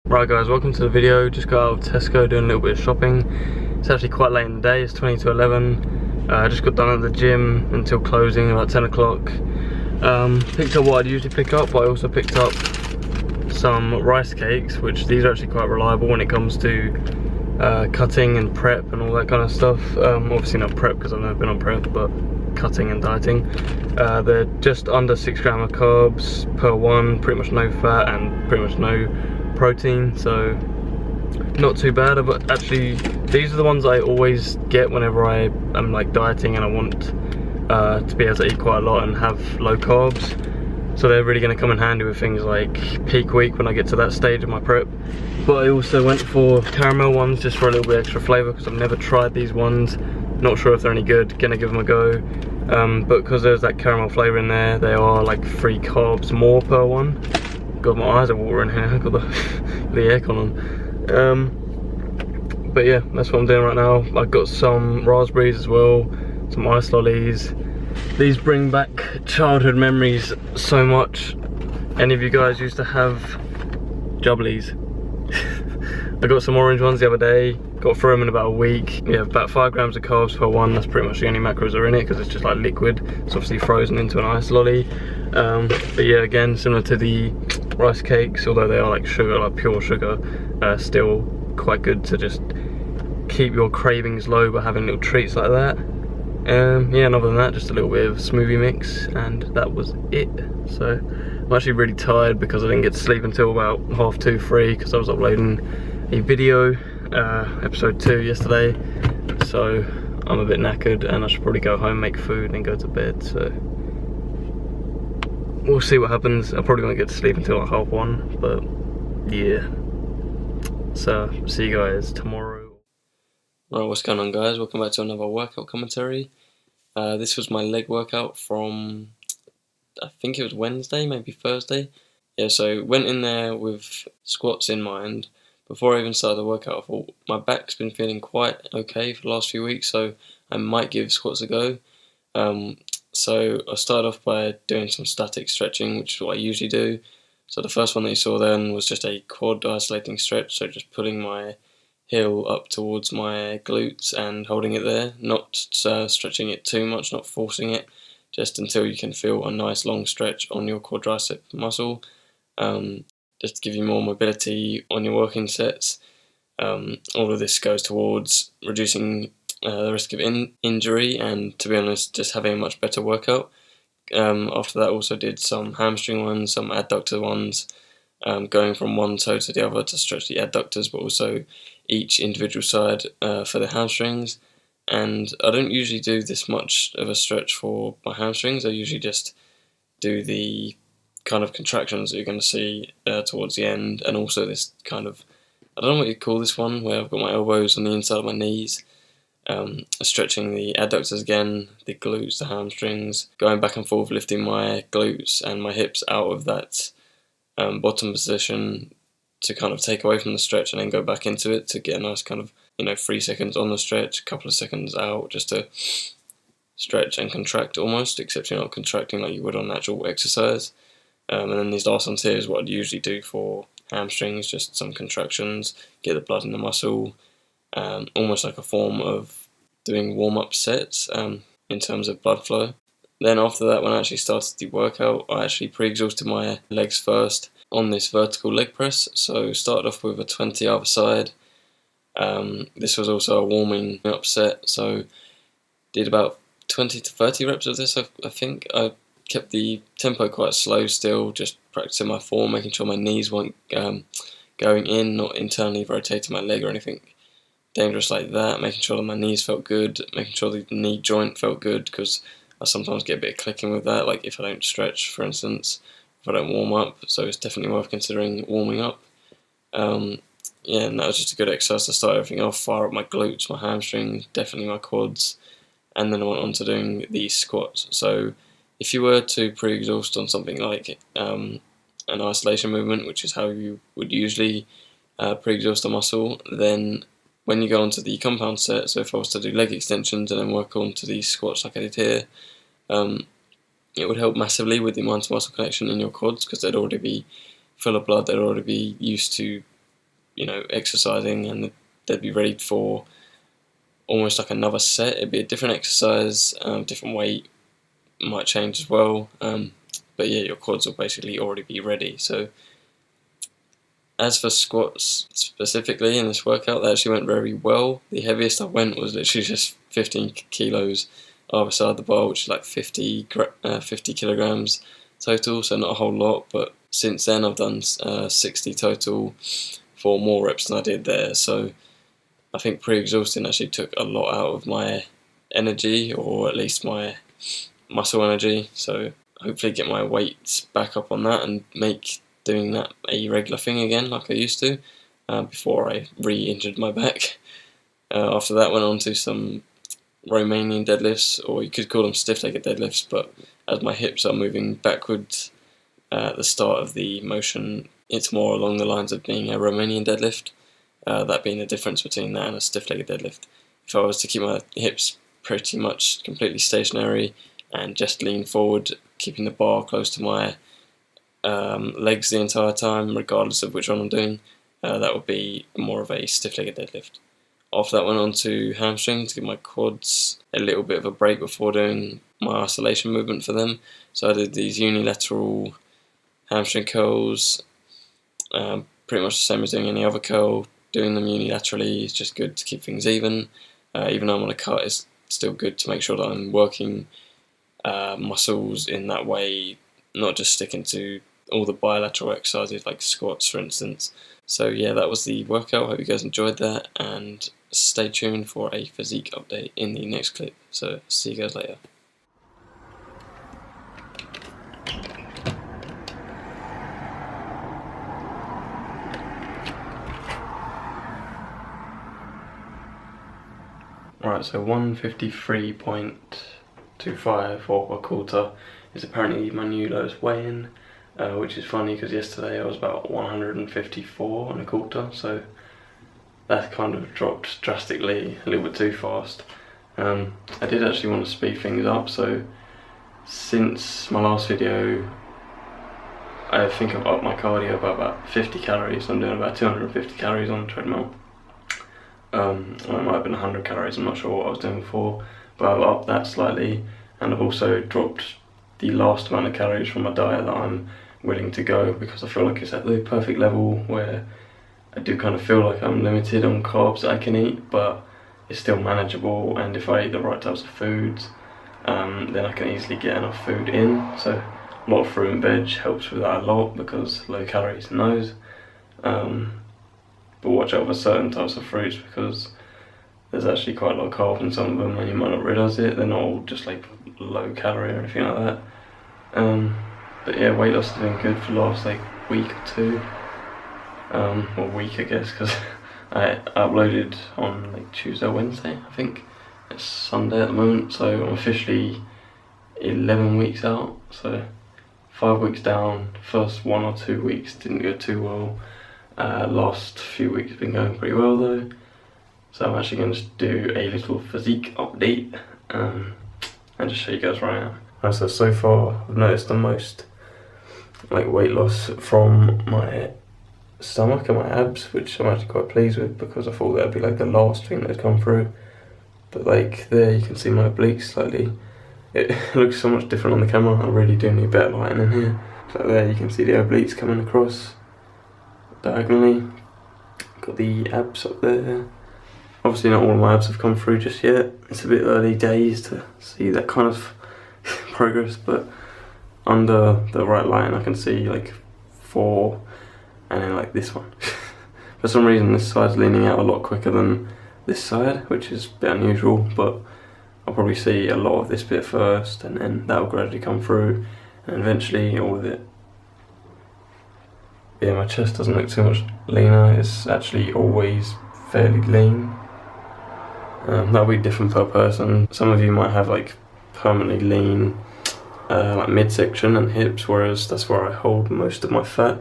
Right guys, welcome to the video. Just got out of Tesco doing a little bit of shopping. It's actually quite late in the day, it's 20 to 11. I just got done at the gym until closing about 10 o'clock. Picked up what I'd usually pick up, but I also picked up some rice cakes, which these are actually quite reliable when it comes to cutting and prep and all that kind of stuff. Obviously not prep because I've never been on prep, but cutting and dieting. They're just under 6 grams of carbs per one, pretty much no fat and pretty much no protein, so not too bad. But actually these are the ones I always get whenever I am like dieting and I want to be able to eat quite a lot and have low carbs. So they're really going to come in handy with things like peak week when I get to that stage of my prep. But I also went for caramel ones just for a little bit extra flavour because I've never tried these ones. Not sure if they're any good, gonna give them a go. But because there's that caramel flavour in there, they are like 3 carbs more per one. God, my eyes are watering here, I've got the aircon on. But yeah, that's what I'm doing right now. I've got some raspberries as well, some ice lollies. These bring back childhood memories so much. Any of you guys used to have jubblies? I got some orange ones the other day, got through them in about a week. Yeah, about 5 grams of carbs per one. That's pretty much the only macros that are in it because it's just like liquid. It's obviously frozen into an ice lolly. But yeah, again, similar to the rice cakes, although they are like sugar, like pure sugar, still quite good to just keep your cravings low by having little treats like that. Yeah, and other than that, just a little bit of smoothie mix, and that was it. So I'm actually really tired because I didn't get to sleep until about 2:30, 3 because I was uploading a video, episode 2 yesterday. So I'm a bit knackered and I should probably go home, make food and go to bed. So we'll see what happens. I probably won't get to sleep until like 1:30, but yeah. So see you guys tomorrow. Right, what's going on guys? Welcome back to another workout commentary. This was my leg workout from, I think it was Wednesday, maybe Thursday. Yeah, so went in there with squats in mind. Before I even started the workout, I thought my back's been feeling quite okay for the last few weeks, so I might give squats a go. So I started off by doing some static stretching, which is what I usually do. So the first one that you saw then was just a quad isolating stretch, so just putting my heel up towards my glutes and holding it there, not stretching it too much, not forcing it, just until you can feel a nice long stretch on your quadricep muscle, just to give you more mobility on your working sets. All of this goes towards reducing the risk of injury and, to be honest, just having a much better workout. After that, also did some hamstring ones, some adductor ones, going from one toe to the other to stretch the adductors, but also each individual side for the hamstrings. And I don't usually do this much of a stretch for my hamstrings. I usually just do the kind of contractions that you're going to see towards the end, and also this kind of, I don't know what you call this one, where I've got my elbows on the inside of my knees, stretching the adductors again, the glutes, the hamstrings, going back and forth, lifting my glutes and my hips out of that bottom position to kind of take away from the stretch and then go back into it to get a nice kind of, 3 seconds on the stretch, a couple of seconds out, just to stretch and contract almost, except you're not contracting like you would on actual exercise. And then these last ones here is what I'd usually do for hamstrings, just some contractions, get the blood in the muscle, almost like a form of doing warm-up sets in terms of blood flow. Then after that, when I actually started the workout, I actually pre-exhausted my legs first on this vertical leg press. So started off with a 20 either side. This was also a warming up set, so did about 20 to 30 reps of this. I think I kept the tempo quite slow still, just practicing my form, making sure my knees weren't going in, not internally rotating my leg or anything dangerous like that, making sure that my knees felt good, making sure the knee joint felt good, because I sometimes get a bit of clicking with that, like if I don't stretch, for instance, if I don't warm up, so it's definitely worth considering warming up. Yeah, and that was just a good exercise to start everything off, fire up my glutes, my hamstrings, definitely my quads, and then I went on to doing the squats. So if you were to pre-exhaust on something like an isolation movement, which is how you would usually pre-exhaust a muscle, then when you go onto the compound set, so if I was to do leg extensions and then work on to these squats like I did here, it would help massively with the mind to muscle connection in your quads, because they'd already be full of blood, they'd already be used to you know, exercising, and they'd be ready for almost like another set. It'd be a different exercise, different weight, might change as well, but yeah, your quads will basically already be ready. So as for squats specifically in this workout, that actually went very well. The heaviest I went was literally just 15 kilos either side of the bar, which is like 50 kilograms total, so not a whole lot. But since then I've done 60 total for more reps than I did there. So I think pre-exhausting actually took a lot out of my energy, or at least my muscle energy. So hopefully get my weights back up on that and make doing that a regular thing again like I used to, before I re-injured my back. After that went on to some Romanian deadlifts, or you could call them stiff-legged deadlifts, but as my hips are moving backwards at the start of the motion, it's more along the lines of being a Romanian deadlift, that being the difference between that and a stiff-legged deadlift. If I was to keep my hips pretty much completely stationary and just lean forward, keeping the bar close to my legs the entire time, regardless of which one I'm doing, that would be more of a stiff-legged deadlift. After that went on to hamstrings, to give my quads a little bit of a break before doing my isolation movement for them. So I did these unilateral hamstring curls, pretty much the same as doing any other curl. Doing them unilaterally is just good to keep things even. Even though I'm on a cut, it's still good to make sure that I'm working muscles in that way, not just sticking to all the bilateral exercises like squats, for instance. So yeah, that was the workout. Hope you guys enjoyed that, and stay tuned for a physique update in the next clip. So see you guys later. Right, so 153.25 or a quarter is apparently my new lowest weigh-in, which is funny because yesterday I was about 154 and a quarter, so that kind of dropped drastically, a little bit too fast. I did actually want to speed things up, so since my last video I think I've upped my cardio by about 50 calories. I'm doing about 250 calories on the treadmill. It might have been 100 calories, I'm not sure what I was doing before, but I've upped that slightly, and I've also dropped the last amount of calories from my diet that I'm willing to go, because I feel like it's at the perfect level where I do kind of feel like I'm limited on carbs that I can eat, but it's still manageable, and if I eat the right types of foods, then I can easily get enough food in. So a lot of fruit and veg helps with that a lot, because low calories in those. But watch out for certain types of fruits, because there's actually quite a lot of carbs in some of them and you might not realise it. They're not all just like low calorie or anything like that. But yeah, weight loss has been good for the last like week or two. Or week I guess, because I uploaded on like Tuesday or Wednesday, I think. It's Sunday at the moment, so I'm officially 11 weeks out. So 5 weeks down. First 1 or 2 weeks didn't go too well. Last few weeks have been going pretty well though. So I'm actually going to do a little physique update, and just show you guys where I am. Right, so far I've noticed the most like weight loss from my stomach and my abs, which I'm actually quite pleased with, because I thought that'd be like the last thing that'd come through. But like there you can see my obliques slightly. It looks so much different on the camera. I really do need better lighting in here. So there you can see the obliques coming across diagonally. Got the abs up there. Obviously not all of my abs have come through just yet. It's a bit early days to see that kind of progress, but under the right line I can see like 4, and then like this one. For some reason this side's leaning out a lot quicker than this side, which is a bit unusual, but I'll probably see a lot of this bit first, and then that will gradually come through, and eventually all of it. Yeah, my chest doesn't look too much leaner. It's actually always fairly lean. That'll be different per person. Some of you might have like permanently lean like midsection and hips, whereas that's where I hold most of my fat,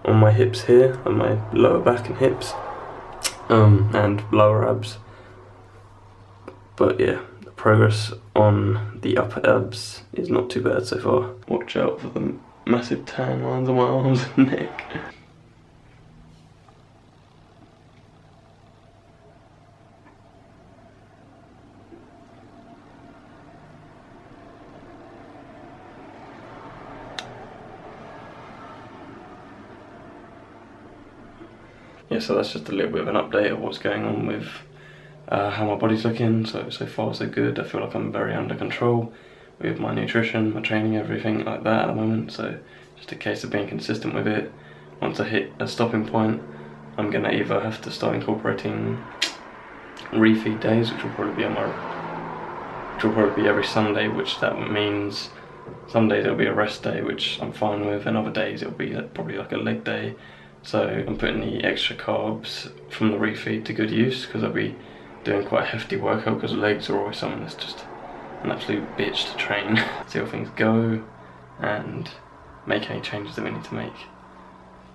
on my hips here, on my lower back and hips, and lower abs. But yeah, the progress on the upper abs is not too bad so far. Watch out for the massive tan lines on my arms and neck. yeah, so that's just a little bit of an update of what's going on with how my body's looking. So far so good. I feel like I'm very under control with my nutrition, my training, everything like that at the moment. So just a case of being consistent with it. Once I hit a stopping point, I'm gonna either have to start incorporating refeed days, which will probably be every Sunday, which that means some days it'll be a rest day, which I'm fine with, and other days it'll be probably like a leg day. So I'm putting the extra carbs from the refeed to good use, because I'll be doing quite a hefty workout, because legs are always something that's just an absolute bitch to train. See how things go and make any changes that we need to make.